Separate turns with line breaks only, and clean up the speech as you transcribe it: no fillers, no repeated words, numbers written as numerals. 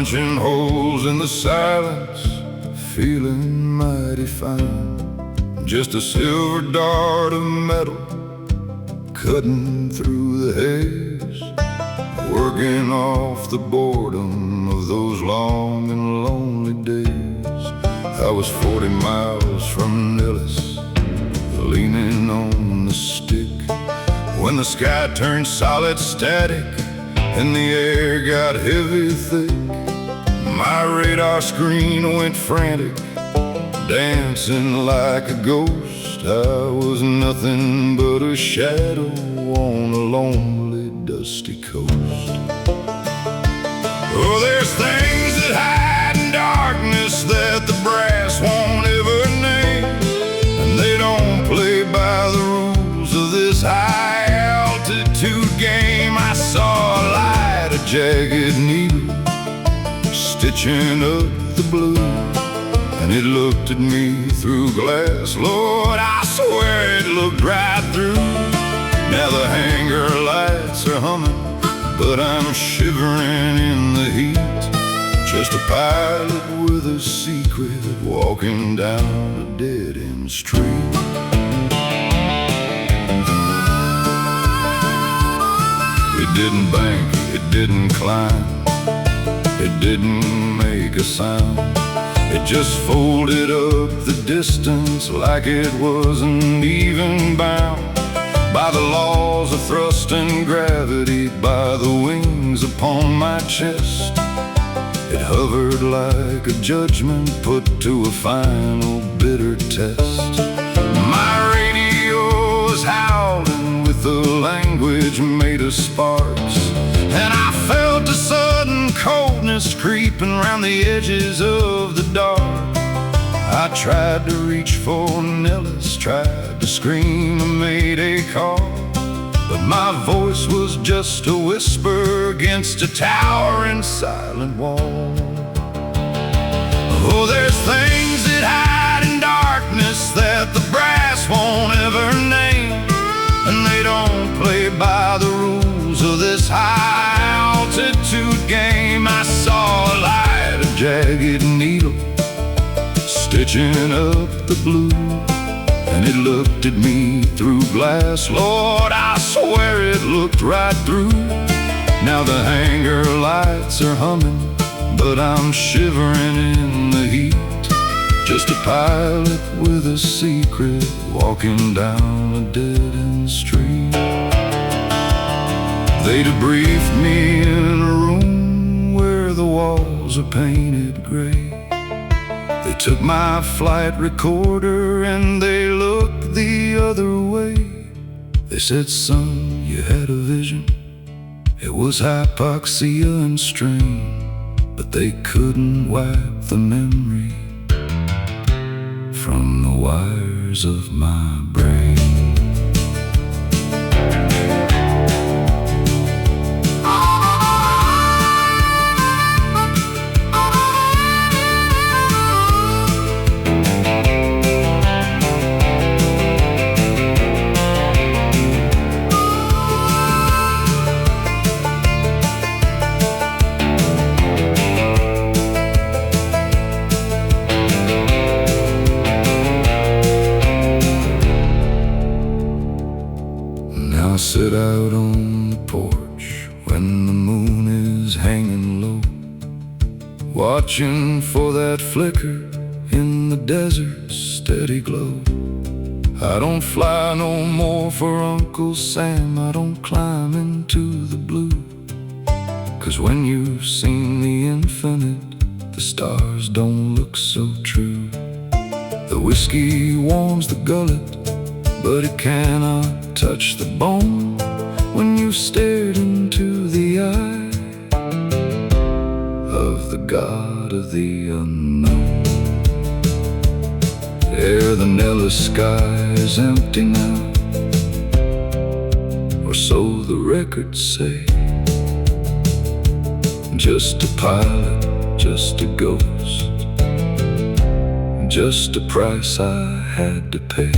punching holes in the silence, feeling mighty fine. Just a silver dart of metal cutting through the haze, working off the boredom of those long and lonely days. I was 40 miles from Nellis, leaning on the stick, when the sky turned solid static and the air got heavy thick. My radar screen went frantic, dancing like a ghost. I was nothing but a shadow on a lonely, dusty coast. Oh, there's things that hide in darkness that the brass won't ever name, and they don't play by the rules of this high altitude game. I saw a light, a jagged needle, stitching up the blue, and it looked at me through glass. Lord, I swear it looked right through. Now the hangar lights are humming, but I'm shivering in the heat. Just a pilot with a secret, walking down a dead-end street. It didn't bank, it didn't climb, it didn't make a sound. It just folded up the distance like it wasn't even bound by the laws of thrust and gravity, by the wings upon my chest. It hovered like a judgment put to a final bitter test. My radio was howling with the language made of sparks, and I felt a sudden coldness creeping around the edges of the dark. I tried to reach for Nellis, tried to scream a mayday call, but my voice was just a whisper against a towering silent wall. Oh, there's things that hide in darkness that the brass won't ever name, and they don't play by the rules of this high altitude game. I saw a light, a jagged needle, stitching up the blue, and it looked at me through glass. Lord, I swear it looked right through. Now the hangar lights are humming, but I'm shivering in the heat. Just a pilot with a secret, walking down a dead-end street. They debriefed me in a room where the walls are painted gray. They took my flight recorder and they looked the other way. They said, son, you had a vision. It was hypoxia and strain, but they couldn't wipe the memory from the wires of my brain. I sit out on the porch when the moon is hanging low, watching for that flicker in the desert's steady glow. I don't fly no more for Uncle Sam, I don't climb into the blue, 'cause when you've seen the infinite, the stars don't look so true. The whiskey warms the gullet, but it cannot touch the bone when you've stared into the eye of the God of the unknown. There the Nellis sky is empty now, or so the records say. Just a pilot, just a ghost, just a price I had to pay.